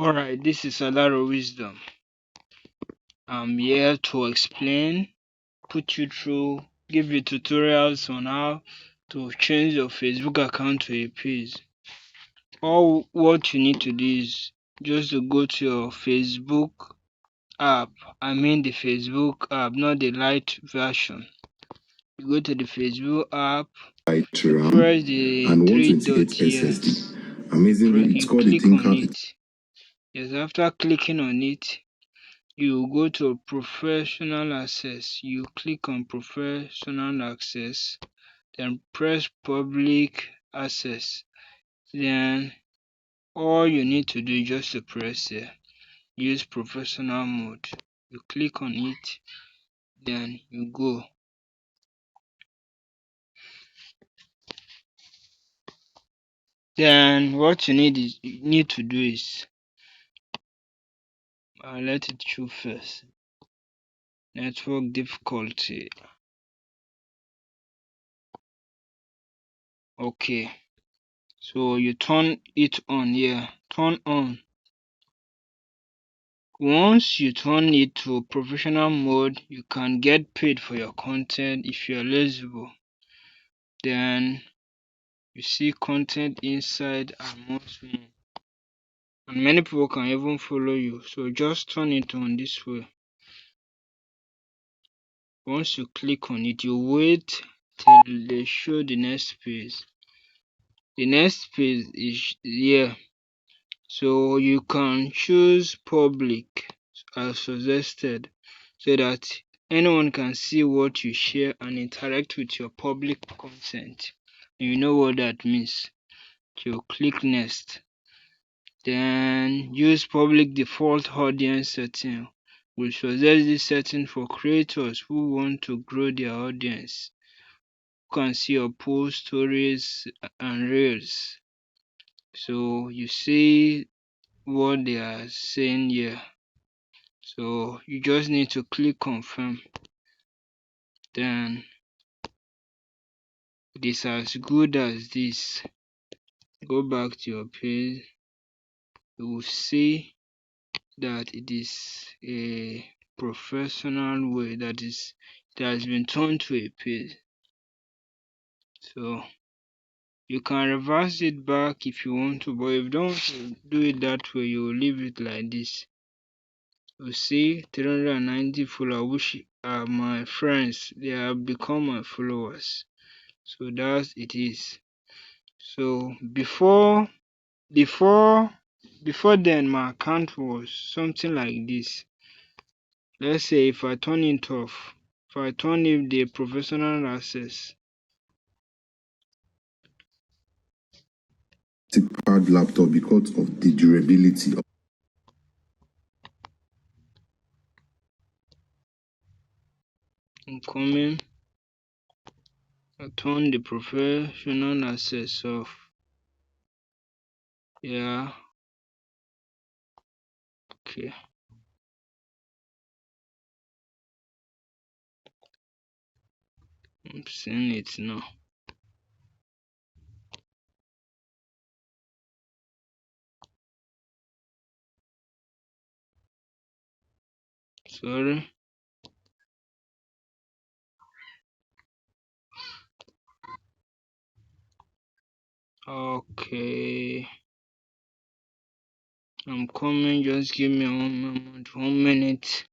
Alright, this is Alaro Wisdom. I'm here to explain, put you through, give you tutorials on how to change your Facebook account to a page. All what you need to do is just to go to your Facebook app. I mean the Facebook app, not the light version. You go to the Facebook app, you press the three dots here. Amazingly, it's called the click on Thinker. it. Yes, after clicking on it, you go to professional access. You click on professional access, then press public access. Then all you need to do is just to press here, use professional mode. You click on it, then you go. Then what you need to do is let it show first. Network difficulty. Okay. So you turn it on here. Turn on. Once you turn it to professional mode, you can get paid for your content if you're eligible. Then you see content inside and much more. And many people can even follow you. So just turn it on this way. Once you click on it, you wait till they show the next page. The next page is here. So you can choose public as suggested so that anyone can see what you share and interact with your public content. You know what that means. So click next. Then use public default audience setting. We suggest this setting for creators who want to grow their audience. You can see your post, stories, and reels. So you see what they are saying here. So you just need to click confirm. Then it is as good as this. Go back to your page. You will see that it is a professional way, that is, it has been turned to a page. So you can reverse it back if you want to, but if you don't want to do it that way, you will leave it like this. You see 390 followers, which are my friends. They have become my followers. So that it is. So before then, my account was something like this. Let's say if I turn it off, if I turn it the professional access, Hard laptop because of the durability. I'm coming. I turn the professional access off. Yeah. Okay. I'm seeing it now. Sorry. Okay. I'm coming. Just give me 1 moment, 1 minute.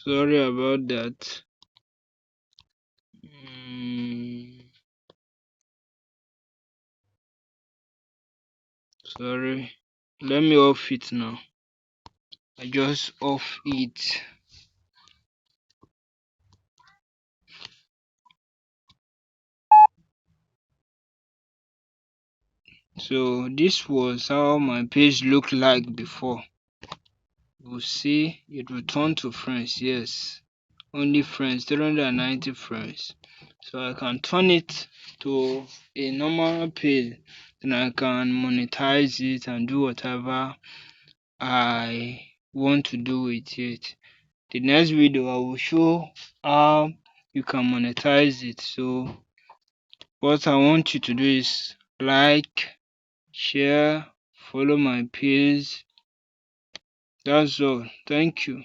Sorry about that. Sorry. Let me off it now. I just off it. So this was how my page looked like before. You will see it returned to friends. Yes, only friends, 390 friends. So I can turn it to a normal page then I can monetize it and do whatever I want to do with it. The next video I will show how you can monetize it. So what I want you to do is like, share, follow my page. That's all. Thank you.